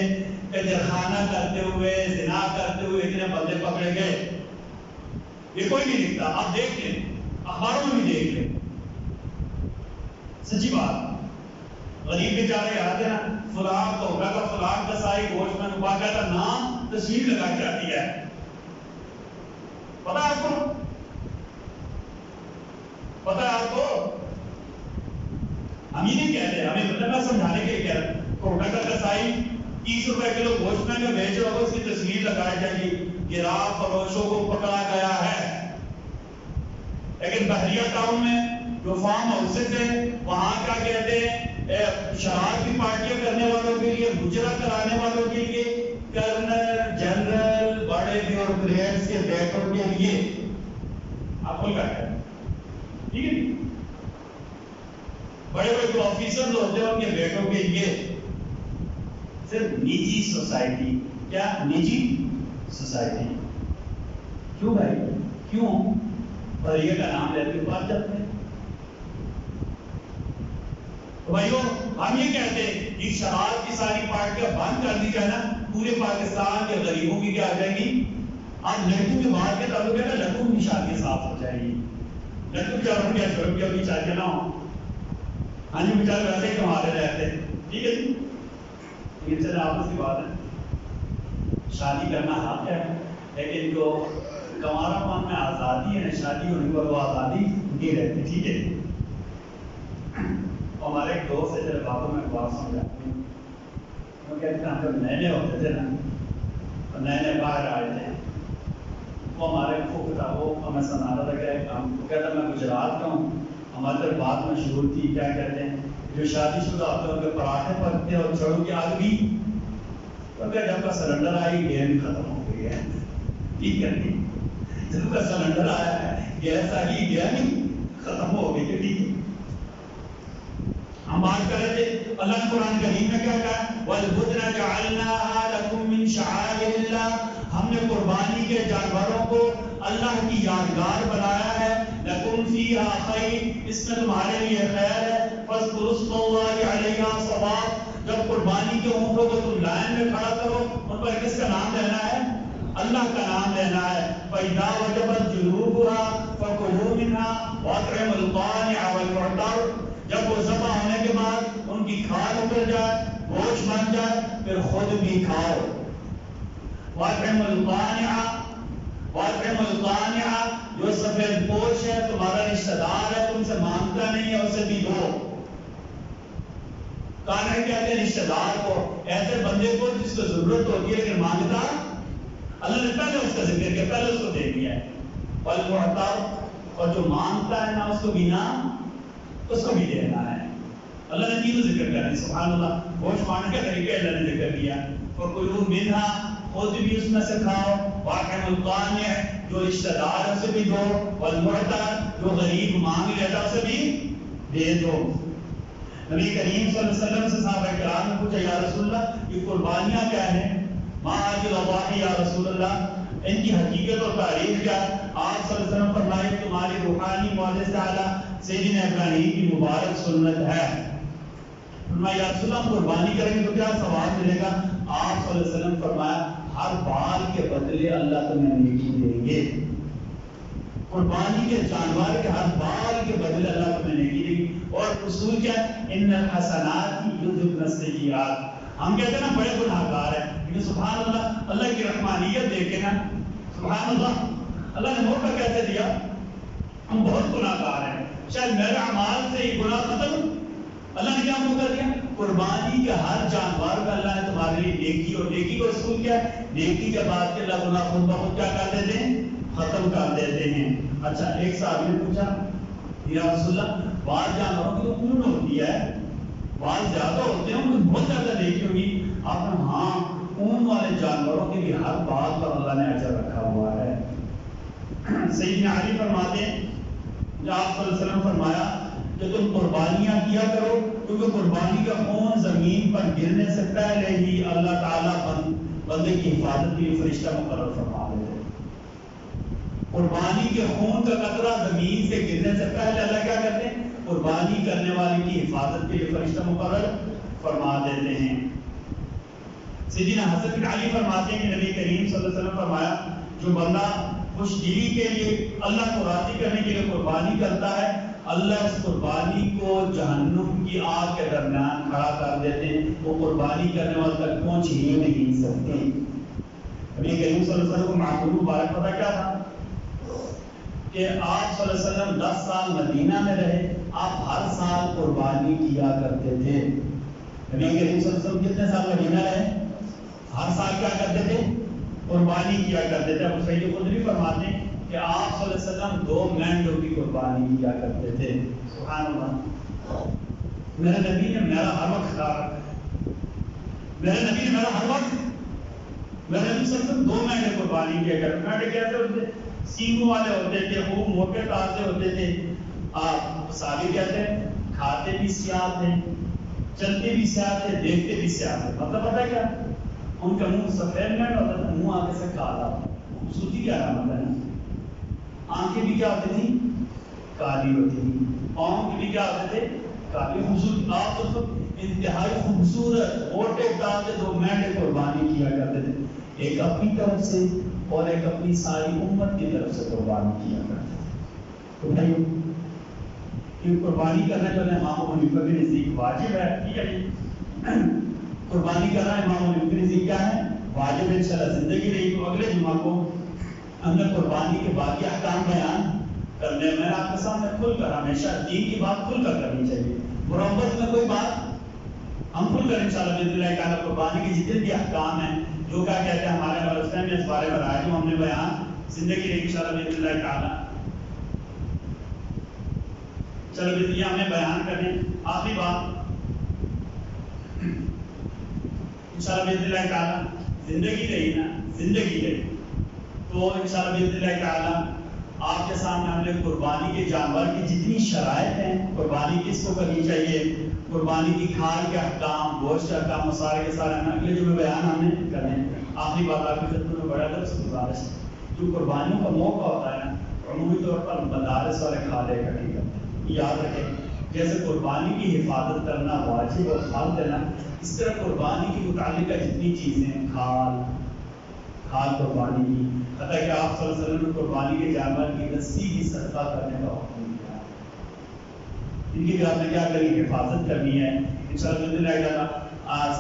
S1: خانہ کرتے ہوئے زنا کرتے ہوئے اتنے بندے پکڑے گئے، یہ کوئی نہیں لکھتا. آپ دیکھ لیں، اخباروں میں بھی دیکھ لیں. سچی بات، غریب بیچارے آتے نا، فلاں تو ہوگا کا فلاں کسائی گوشت میں باقاعدہ نام تصویر لگا کے آتی ہے. پتا ہے آپ کو؟ پتا ہے آپ کو؟ ہم ہی نہیں کہتے، ہمیں مطلب میں سمجھانے کے لیے کہہ رہا ہوں. کوٹا کا کسائی 30 روپے کلو گوشت میں بیچ رہا ہوگا، اس کی تصویر لگائی جائے گی، گراہ فروشوں کو پکڑا گیا ہے. لیکن بحریہ ٹاؤن میں جو فارم ہاؤسز ہیں، وہاں کیا کہتے ہیں، شراب کی پارٹیاں کرنے والوں کے لیے، گجرا کرانے والوں کے لیے، کرنل جنرل بڑے بیوروکریٹس کے بیٹوں کے لیے. آپ کو کیا کہتے ہیں؟ ٹھیک ہے، بڑے بڑے جو آفیسر ہوتے ہیں ان کے بیٹوں کے لیے صرف نجی سوسائٹی. کیا نجی سوسائٹی؟ کیوں بھائی؟ کیوں بحریہ کا نام لیتے بات جاتے ہیں؟ تو بھائیو، ہم یہ کہتے ہیں کہ شراب کی ساری پارٹیاں بند کر دی جائے نا، پورے پاکستان کے غریبوں کی کیا آ جائے گی. آج لڑکوں کے بعد کے تعلق ہے نا، لڑکوں کی شادی صاف ہو جائے گی. لڑکوں بیچاروں کے روپیہ بھی چاہیے نہ ہو. ہاں جی، بیچارے ویسے ہی کماتے رہتے ہیں. ٹھیک ہے جی، لیکن چلے آپس کی بات ہے، شادی کرنا حق ہے، لیکن جو کمارا پان میں آزادی ہے، شادی ہونے پر وہ آزادی نہیں رہتی. ٹھیک ہے. ہمارے ایک دوست ہے، چلے باتوں میں بات سمجھاتے ہیں. وہ کہتے ہیں ہم جب نئے نئے ہوتے تھے نا، نئے نئے باہر آئے تھے، وہ ہمارے پھوپھ تھا، وہ ہمیں سنا رہا تھا کہ ہم کہتا میں گجرات کا ہوں. ہمارے طرف بات مشہور تھی، کیا کہتے ہیں، جو شادی شدہ ہوتے ہیں ان کے پراٹھے پکتے اور چڑوں کی آگ بھی. تو کہ جب کا سلنڈر آئی گیس ختم ہو گئی ہے. ٹھیک ہے، جب کا سلنڈر آیا ہے گیس آئی، گیا نہیں، ختم ہو گئی ہے. ٹھیک ہے. ہم بات کر رہے تھے، اللہ نے قرآن کریم میں کیا کہا، وَالْبُدْنَ جَعَلْنَاهَا لَكُم مِّن شَعَائِرِ اللَّهِ، ہم نے قربانی کے جانوروں کو اللہ کی یادگار بنایا ہے. لَكُمْ فِيهَا خَيْرٌ، اس میں تمہارے لیے خیر ہے. فَاذْكُرُوا اسْمَ اللَّهِ عَلَيْهَا صَوَافَ، جب قربانی کے اونٹوں کو تم لائن میں کھڑا کرو، ان پر کس کا نام لینا ہے؟ اللہ کا نام لینا ہے. فَإِذَا وَجَبَتْ جُنُوبُهَا فَكُلُوا مِنْهَا وَأَطْعِمُوا الْقَانِعَ وَالْمُعْتَرَّ، جب وہ ذبح ہونے کے بعد ان کی کھال اتر جائے، گوشت بن جائے، پھر خود بھی کھاؤ. وَأَطْعِمُوا الْقَانِعَ، وَأَطْعِمُوا الْقَانِعَ، جو سفید پوش ہے، تمہارا رشتہ دار ہے، تم سے مانگتا نہیں ہے، اسے بھی دو. قانع کہتے ہیں رشتہ دار کو، ایسے بندے کو جس کو ضرورت ہوتی ہے لیکن مانگتا. اللہ نے پہلے اس کا ذکر کیا، پہلے اس کو دے دیا ہے. وَالْمُعْتَرَّ، اور جو مانگتا ہے نا اس کو بھی نہ، اس کو بھی دینا ہے. اللہ نے تینوں ذکر کر دی. سبحان اللہ، گوشت مانگنے کا طریقہ اللہ نے ذکر کیا. فَكُلُوا مِنْهَا، خود بھی اس میں سے کھاؤ. وَأَطْعِمُوا الْقَانِعَ، جو رشتہ دار ہے اسے بھی دو. وَالْمُعْتَرَّ، جو غریب مانگ لیتا اسے بھی دے دو. نبی کریم صلی اللہ علیہ وسلم سے صحابہ کرام نے پوچھا، یا رسول اللہ یہ قربانیاں کیا ہیں؟ ما اجل اضاحی یا رسول اللہ، ان کی حقیقت اور تعریف کیا؟ آپ صلی اللہ علیہ وسلم فرمائے تمہاری روحانی والد تعالیٰ سیدنا ابراہیم کی مبارک سنت ہے. فرمایا یا رسول اللہ قربانی کریں گے تو کیا ثواب ملے گا؟ آپ صلی اللہ علیہ وسلم فرمایا ہر بال کے بدلے اللہ تمہیں نیکی دیں گے. قربانی کے جانور کے ہر بال کے بدلے اللہ تمہیں نیکی دے گی. اور اصول کیا ہے؟ ان الحسنات یذهبن السیئات. ہم کہتے ہیں نا بڑے گناہ گار ہیں، لیکن سبحان اللہ اللہ کی رحمانیت دیکھیں نا، سبحان اللہ اللہ نے موقع کیسے دیا. ہم بہت گناہ گار ہیں، شاید میرے اعمال سے ہی گناہ ختم. اللہ نے کیا موقع دیا؟ قربانی کے ہر جانور کا اللہ نے تمہارے لیے نیکی، اور نیکی کو اصول کیا ہے؟ نیکی کے بعد کے اللہ گناہ خود بخود کیا کر دیتے ہیں؟ ختم کر دیتے ہیں. اچھا، ایک صحابی نے پوچھا یا رسول اللہ بعض جانوروں کی تو اون ہوتی ہے، بعض زیادہ ہوتے ہیں، ان کو بہت زیادہ نیکی ہوگی. آپ نے ہاں، اون والے جانوروں کے بھی ہر بات پر اللہ نے اجر رکھا ہوا ہے. سیدنا علی فرماتے ہیں جب آپ صلی اللہ علیہ وسلم فرمایا کہ تم قربانیاں کیا کرو، کیونکہ قربانی کا خون زمین پر گرنے سے پہلے ہی اللہ تعالیٰ بندے کی حفاظت کے لیے فرشتہ مقرر فرما دیتے. قربانی کے خون کا قطرہ زمین سے گرنے سے پہلے اللہ کیا کرتے ہیں؟ قربانی کرنے والے کی حفاظت کے لیے فرشتہ مقرر فرما دیتے ہیں۔ سیدنا حضرت بن علی فرماتے ہیں کہ نبی کریم صلی اللہ علیہ وسلم فرمایا جو بندہ خوش دلی کے لیے اللہ کو راضی کرنے کے لیے قربانی کرتا ہے، اللہ اس قربانی کو جہنم کی آگ کے درمیان کھڑا کر دیتے ہیں، وہ قربانی کرنے والے تک پہنچ ہی نہیں سکتے۔ نبی کریم صلی اللہ علیہ وسلم کو معقول مبارک پتہ کیا تھا کہ آپ صلی اللہ علیہ وسلم 10 سال مدینہ میں رہے، آپ ہر سال قربانی کیا کرتے تھے۔ نبی کریم صلی اللہ علیہ وسلم کتنے سال مدینہ رہے؟ ہر سال کیا کرتے تھے؟ قربانی کیا کرتے تھے۔ ابو سعید خدری فرماتے ہیں کہ آپ صلی اللہ علیہ وسلم 2 مینڈوں کی قربانی کیا کرتے تھے۔ سبحان اللہ، میرے نبی نے میرا ہر وقت خیال رکھا ہے، میرے نبی نے میرا ہر وقت، میرے نبی صلی اللہ علیہ وسلم 2 مینڈے قربانی کیا کرتے تھے۔ مینڈے کیسے ہوتے؟ سینگوں والے ہوتے تھے، خوب موٹے تازے ہوتے تھے۔ آپ صحابی کہتے ہیں کھاتے بھی سیاہ تھے، چلتے بھی سیاہ تھے، دیکھتے بھی سیاہ تھے۔ مطلب پتہ کیا؟ ان کا منہ سفید مینڈ ہوتا تھا، منہ آگے سے کالا، خوبصورتی کی علامت ہے نا۔ آنکھیں بھی کیا ہوتی تھی؟ کالی ہوتی تھی، پاؤں بھی کیا ہوتے تھے؟ کالی۔ خوبصورت، آپ تو انتہائی خوبصورت موٹے تازے 2 مینڈے قربانی کیا کرتے تھے، ایک اپنی طرف سے اور ایک اپنی ساری امت کی طرف سے قربانی کیا کرتے تھے۔ تو بھائی یہ قربانی کرنا جو ہے امام ابو حنیفہ کے نزدیک واجب ہے، ٹھیک ہے جی۔ قربانی کرنا امام ابو حنیفہ کے نزدیک کیا ہے؟ واجب ہے۔ انشاءاللہ زندگی رہی تو اگلے جمعہ کو ہم نے قربانی کے باقی احکام بیان کرنے، میں نے آپ کے سامنے کھل کر، ہمیشہ دین کی بات کھل کر کرنی چاہیے، مربت میں کوئی بات ہم کھل کر انشاءاللہ باذن اللہ تعالیٰ قربانی کے جتنے بھی احکام ہیں جو کیا کہتے ہیں ہمارے مدرسے میں اس بارے میں رائے جو ہم نے بیان زندگی رہی انشاءاللہ باذن اللہ تعالیٰ چلو یہ ہم نے بیان کرنے۔ آخری بات انشاءاللہ باذن اللہ تعالیٰ زندگی رہی نا، زندگی رہی تو انشاءاللہ باذن اللہ تعالیٰ آپ کے سامنے ہم نے قربانی کے جانور کی جتنی شرائط ہیں، قربانی کس کو کرنی چاہیے، قربانی کی کھال کے احکام، گوشت کے احکام، سارے کے سارے اگلے جو بیان ہم نے کرنے۔ آخری بات آپ کی خدمت میں بڑا لفظ گزارش ہے، جو قربانیوں کا موقع ہوتا ہے نا، عمومی طور پر مدارس والے کھالے اکٹھی کرتے ہیں۔ یاد رکھیں جیسے قربانی کی حفاظت کرنا واجب اور کھال دینا، اس طرح قربانی کی متعلقہ جتنی چیزیں، کھال قربانی کی، حتیٰ کہ آپ صلی اللہ علیہ وسلم نے قربانی کے جانور کی رسی بھی صدقہ کرنے کا حکم دیا ہے، ان کی بھی آپ نے کیا کرنی، حفاظت کرنی ہے انشاءاللہ باذن اللہ تعالیٰ۔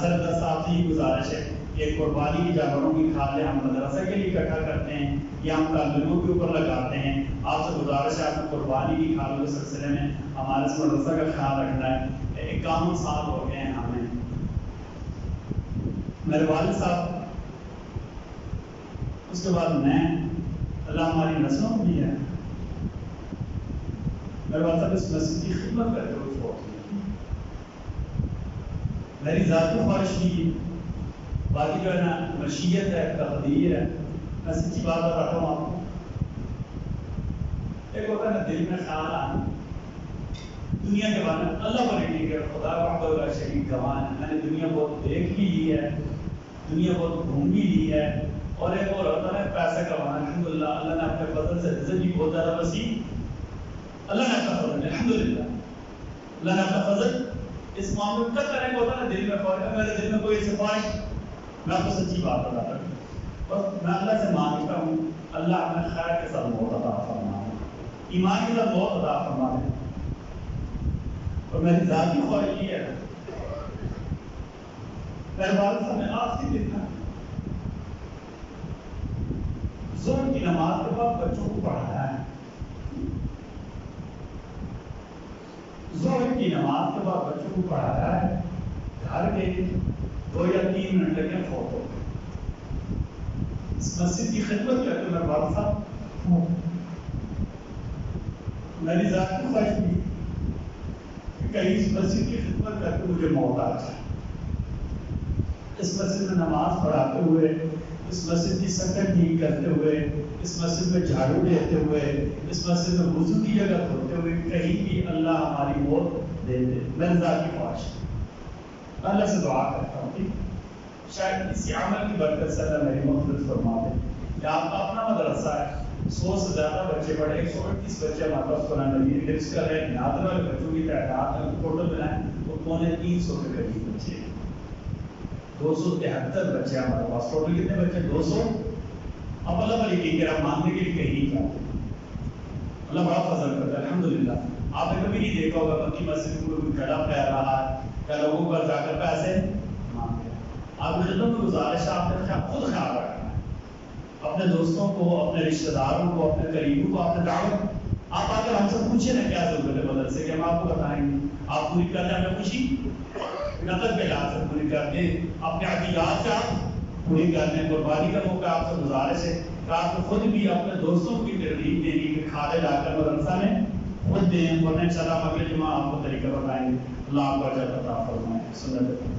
S1: سرد صاحب سے یہ گزارش ہے کہ قربانی کی جانوروں کی کھالیں ہم مدرسہ کے لیے اکٹھا کرتے ہیں یا ہم طالبوں کے اوپر لگاتے ہیں۔ آپ سے گزارش ہے آپ کو قربانی کی کھالوں کے سلسلے میں ہمارے اس مدرسہ کا خیال رکھنا ہے۔ 51 سال ہو گئے ہیں ہمیں، میرے والد صاحب، اس کے بعد میں، اللہ ہماری نسلوں کو بھی ہے، میرے والد صاحب اس مسجد کی خدمت کرتے ہوئے فوت ہوئے۔ میری ذاتی خواہش بھی، باقی جو ہے نا مشیت ہے، تقدیر ہے، میں سچی بات بتاتا ہوں آپ کو، ایک ہوتا ہے نا دل میں خیال آنا دنیا کے بارے میں، اللہ بنے ٹھیک ہے، خدا وحدہ لا شریک گواہ ہے، میں نے دنیا بہت دیکھ بھی لی ہے، دنیا بہت گھوم بھی لی ہے، اور ایک اور ہوتا ہے پیسہ کمانا، الحمدللہ اللہ نے اپنے فضل سے رزق بھی بہت زیادہ وسیع، اللہ نے اپنا فضل، الحمدللہ اللہ نے اپنا فضل اس معاملے میں کر کرنے کو ہوتا ہے دل میں خواہش، میرے دل میں کوئی ایسی خواہش، میں آپ کو سچی بات بتاتا ہوں، بس میں اللہ سے مانگتا ہوں اللہ ہمیں خیر کے ساتھ موت عطا فرمائے، ایمان کے ساتھ موت عطا فرمائے، اور میری ذاتی خواہش یہ ہے میرے والد صاحب نے آخری دن تھا ظہر کی نماز کے بعد بچوں کو پڑھایا ہے، ظہر کی نماز کے بعد بچوں کو پڑھایا ہے، گھر کے 2 یا 3 منٹ لگے فوت ہو گئے۔ اس مسجد کی خدمت کرتے میرے والد صاحب، میری ذاتی خواہش بھی کہ کہیں اس مسجد کی خدمت کرتے مجھے موت آ جائے، اس مسجد میں نماز پڑھاتے ہوئے، اس مسجد کی سکت ٹھیک کرتے ہوئے، اس مسجد میں جھاڑو دیتے ہوئے، اس مسجد میں وضو کی جگہ دھوتے ہوئے کہیں بھی اللہ ہماری موت دے دے، میری ذاتی خواہش، اللہ سے دعا کرتا ہوں کہ شاید اسی عمل کی برکت سے اللہ میری مغفرت فرما دے۔ یہ آپ کا اپنا مدرسہ ہے، 100 سے زیادہ بچے پڑھے 138 بچے ہمارے پاس قرآن مجید درس کر رہے ہیں. نادر والے بچوں کی تعداد ٹوٹل ملائیں تو 350 کے قریب بچے. 273 بچے ہمارے پاس. ٹوٹل کتنے بچے؟ 200. اب اللہ بڑی کی کرا مانگنے کے لیے کہیں کیا اللہ بڑا فضل کرتا ہے الحمدللہ. آپ نے کبھی نہیں دیکھا ہوگا مکی مسجد میں کوئی کھڑا پھیر رہا ہے کیا لوگوں پر جا کر پیسے مانگ رہے ہیں. آپ مجھے گزارش ہے آپ نے خود خیال رکھنا ہے اپنے دوستوں کو, اپنے رشتہ داروں کو, اپنے قریبوں کو. آپ نے دعوت آپ آ کر ہم سے پوچھیں نا کیا ضرورت ہے بدل سے کہ ہم آپ کو بتائیں گے. آپ پوری کرتے ہیں, ہمیں خوشی نقد کے لحاظ سے پوری کر دیں, اپنے عقیدات کا پوری کر دیں. قربانی کا موقع آپ سے گزارش ہے کہ آپ خود بھی اپنے دوستوں کی ترغیب دینی کہ کھادے لا کر مدرسہ میں خود دیں. ورنہ انشاءاللہ اگلے جمعہ آپ کو طریقہ بتائیں گے. اللہ آپ کو اجر عطا فرمائے. سنت